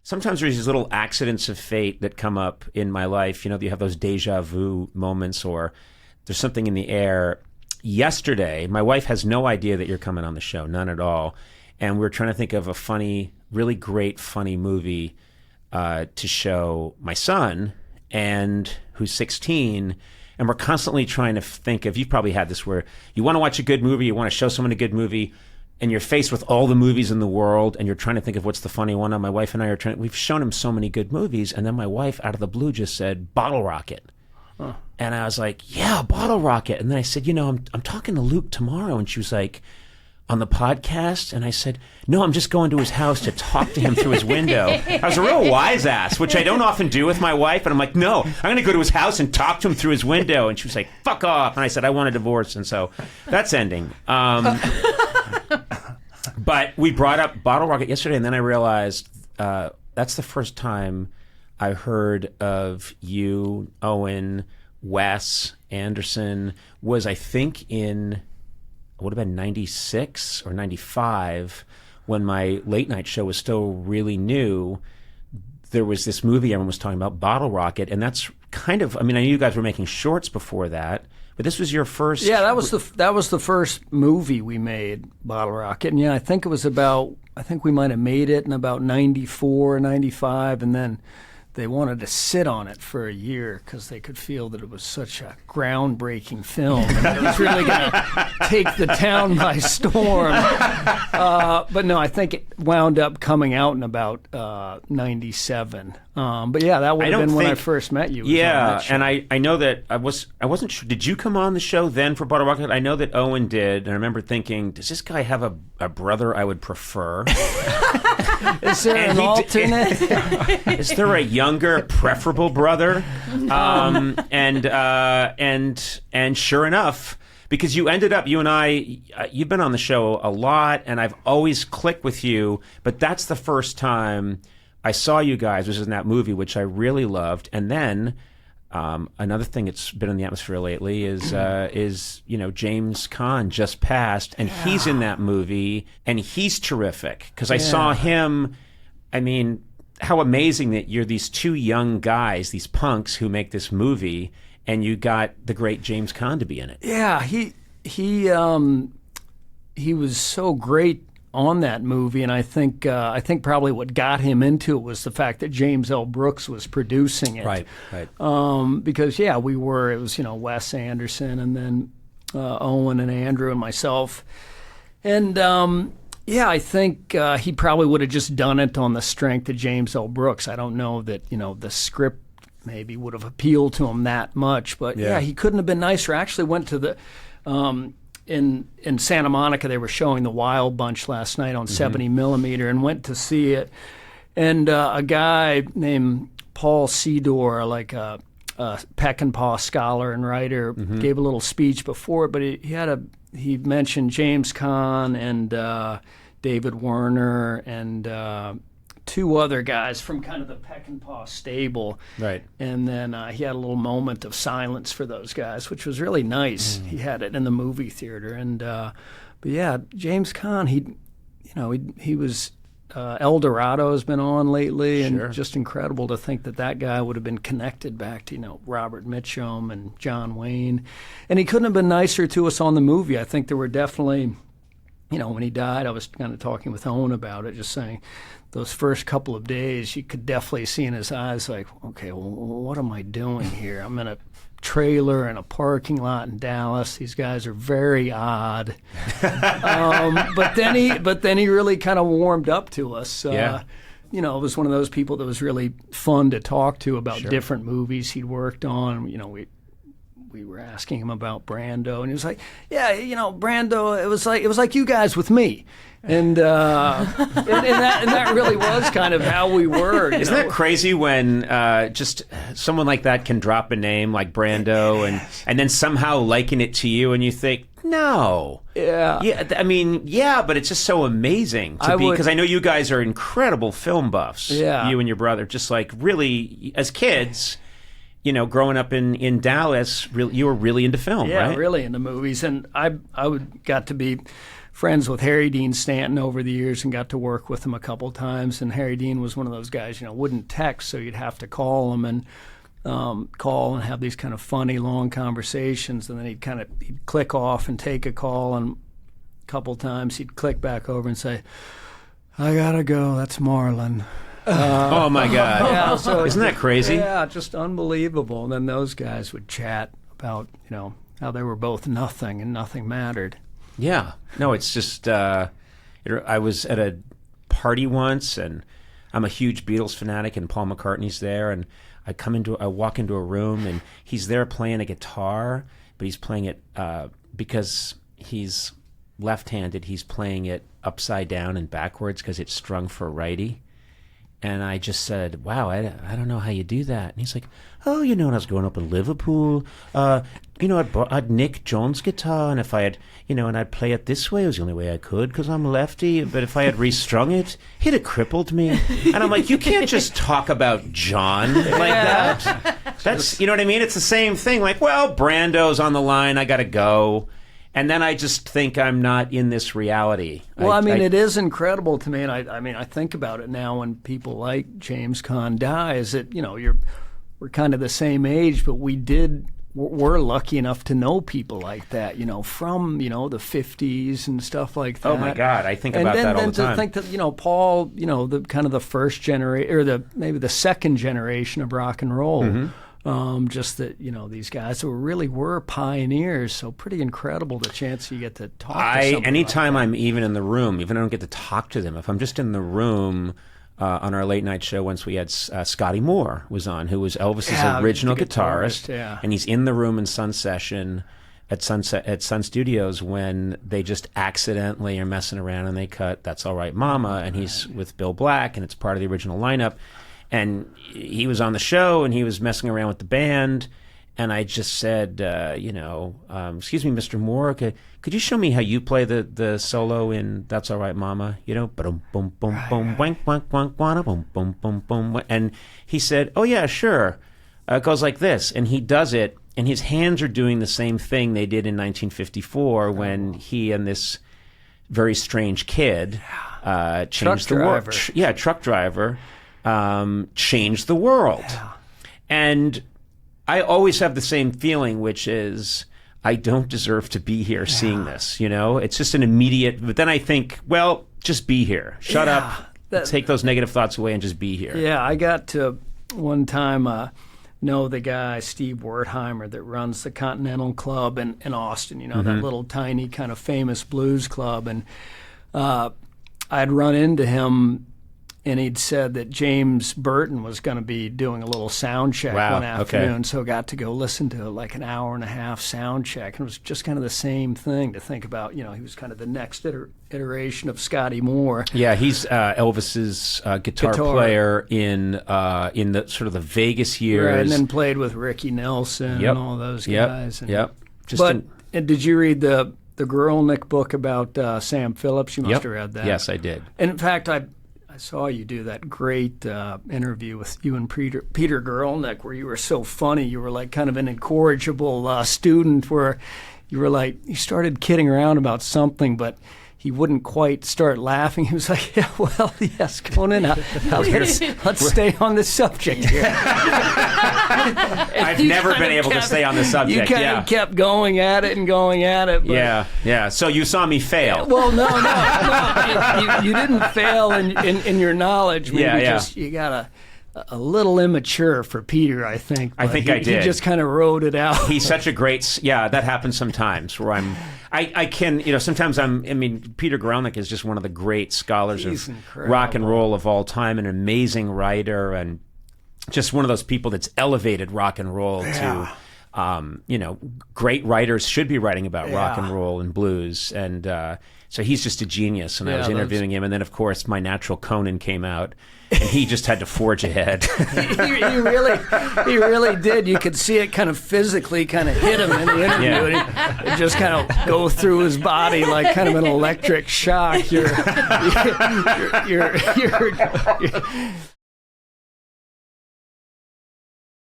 sometimes there's these little accidents of fate that come up in my life. You know, you have those deja vu moments, or there's something in the air. Yesterday, my wife has no idea that you're coming on the show, none at all. And we were trying to think of a funny, really great funny movie to show my son, and who's 16. And we're constantly trying to think of, you've probably had this where you want to watch a good movie, you want to show someone a good movie, and you're faced with all the movies in the world, and you're trying to think of what's the funny one. And my wife and I we've shown him so many good movies, and then my wife, out of the blue, just said, Bottle Rocket. Huh. And I was like, yeah, Bottle Rocket. And then I said, you know, I'm talking to Luke tomorrow. And she was like, on the podcast? And I said, no, I'm just going to his house to talk to him through his window. I was a real wise ass, which I don't often do with my wife. And I'm like, no, I'm going to go to his house and talk to him through his window. And she was like, fuck off. And I said, I want a divorce. And so that's ending. But we brought up Bottle Rocket yesterday, and then I realized that's the first time I heard of you, Owen, Wes, Anderson, was I think in, would have been 96 or 95, when my late night show was still really new. There was this movie everyone was talking about, Bottle Rocket, and that's kind of, I mean, I knew you guys were making shorts before that, but this was your first. Yeah, that was the first movie we made, Bottle Rocket. And yeah, I think we might have made it in about 94, 95, and then they wanted to sit on it for a year because they could feel that it was such a groundbreaking film. And it was really going to take the town by storm. But no, I think it wound up coming out in about 97. But yeah, that would have been when I first met you. Yeah, and I know that I wasn't sure. Did you come on the show then for Bottle Rocket? I know that Owen did, and I remember thinking, does this guy have a brother I would prefer? Is there an alternate? Is there a younger, preferable brother? And sure enough, because you ended up, you and I, you've been on the show a lot, and I've always clicked with you, but that's the first time I saw you guys, which is in that movie, which I really loved. And then another thing that's been in the atmosphere lately is James Caan just passed, and he's in that movie, and he's terrific. Because I saw him, I mean, how amazing that you're these two young guys, these punks who make this movie, and you got the great James Caan to be in it. Yeah, he was so great on that movie, and I think probably what got him into it was the fact that James L. Brooks was producing it. Right. Because it was Wes Anderson, and then Owen and Andrew and myself, and I think he probably would have just done it on the strength of James L. Brooks. I don't know that the script maybe would have appealed to him that much, but he couldn't have been nicer. I actually went to the in Santa Monica, they were showing The Wild Bunch last night on 70 millimeter, and went to see it. And a guy named Paul Sedor, like a Peck and Paw scholar and writer, gave a little speech before it, but he mentioned James Caan and David Werner and two other guys from kind of the Peck and Paw stable. Right. And then he had a little moment of silence for those guys, which was really nice. He had it in the movie theater. And but yeah, James Caan, he was El Dorado has been on lately, and just incredible to think that guy would have been connected back to Robert Mitchum and John Wayne. And he couldn't have been nicer to us on the movie. I think there were definitely, when he died, I was kind of talking with Owen about it, just saying those first couple of days, you could definitely see in his eyes, like, okay, well, what am I doing here? I'm in a trailer in a parking lot in Dallas. These guys are very odd. But then he really kind of warmed up to us. It was one of those people that was really fun to talk to about different movies he'd worked on. We were asking him about Brando, and he was like, Brando, it was like you guys with me. And that really was kind of how we were. Isn't that crazy when just someone like that can drop a name like Brando and then somehow liken it to you, and you think, no. Yeah. I mean, but it's just so amazing to be, because I know you guys are incredible film buffs. Yeah. You and your brother, just like really, as kids, growing up in Dallas, you were really into film, right? Yeah, really into movies. And I got to be friends with Harry Dean Stanton over the years and got to work with him a couple times. And Harry Dean was one of those guys, wouldn't text, so you'd have to call him and call and have these kind of funny long conversations. And then he'd click off and take a call, and a couple times he'd click back over and say, "I gotta go. That's Marlon." Oh my God! Yeah, so isn't that crazy? Yeah, just unbelievable. And then those guys would chat about how they were both nothing and nothing mattered. Yeah. No, it's just, I was at a party once, and I'm a huge Beatles fanatic, and Paul McCartney's there, and I walk into a room, and he's there playing a guitar, but he's playing it, because he's left-handed, he's playing it upside down and backwards because it's strung for a righty. And I just said, wow, I don't know how you do that. And he's like, oh, when I was growing up in Liverpool, I'd nick John's guitar, and if I had, and I'd play it this way, it was the only way I could because I'm lefty. But if I had restrung it, he'd have crippled me. And I'm like, you can't just talk about John like that. That's, you know what I mean? It's the same thing. Like, well, Brando's on the line, I got to go. And then I just think I'm not in this reality. Well, it is incredible to me, and I think about it now when people like James Caan die, is that, we're kind of the same age, but we're lucky enough to know people like that, from, the 50s and stuff like that. Oh, my God, I think about that all the time. And then to think that, Paul, the kind of the first generation, or maybe the second generation of rock and roll. Mm-hmm. Just that, these guys who really were pioneers, so pretty incredible the chance you get to talk to somebody. Anytime I'm even in the room, even if I don't get to talk to them, if I'm just in the room on our late night show, once we had Scotty Moore was on, who was Elvis's original guitarist, and he's in the room in Sun Session at Sun Studios when they just accidentally are messing around and they cut That's All Right Mama, and he's with Bill Black, and it's part of the original lineup. And he was on the show, and he was messing around with the band, and I just said, excuse me, Mr. Moore, could you show me how you play the solo in That's All Right Mama? Boom, boom, boom, boom, wank, wank, wank, wanna, boom, boom, boom, boom. And he said, oh, yeah, sure. It goes like this. And he does it, and his hands are doing the same thing they did in 1954 when he and this very strange kid changed the world. Truck driver. Changed the world. Yeah. And I always have the same feeling, which is I don't deserve to be here seeing this, It's just an immediate, but then I think, well, just be here. Shut up, take those negative thoughts away and just be here. Yeah, I got to one time know the guy, Steve Wertheimer, that runs the Continental Club in Austin, mm-hmm. that little tiny kind of famous blues club. And I'd run into him, and he'd said that James Burton was going to be doing a little sound check one afternoon, so got to go listen to like an hour and a half sound check. And it was just kind of the same thing to think about. He was kind of the next iteration of Scotty Moore. Yeah, he's Elvis's guitar player in the sort of the Vegas years. Right, and then played with Ricky Nelson and all those guys. And did you read the Gourley book about Sam Phillips? You must have read that. Yes, I did. And in fact, I saw you do that great interview with you and Peter Gourley, where you were so funny. You were like kind of an incorrigible student, where you were like, you started kidding around about something, but he wouldn't quite start laughing. He was like, yeah, well, yes, Conan, let's stay on this subject here. I've never been able to stay on the subject. You kind of kept going at it and going at it. But yeah. So you saw me fail. Well, no. You didn't fail in your knowledge. Maybe just you got a little immature for Peter, I think. I think I did. He just kind of wrote it out. He's such a great... Yeah, that happens sometimes where I can... sometimes Peter Gourley is just one of the great scholars of rock and roll of all time, an amazing writer, and just one of those people that's elevated rock and roll to... great writers should be writing about rock and roll and blues, and so he's just a genius. And I was interviewing him, and then of course my natural Conan came out, and he just had to forge ahead. he really did. You could see it kind of physically kind of hit him in the interview, and it just kind of go through his body like kind of an electric shock.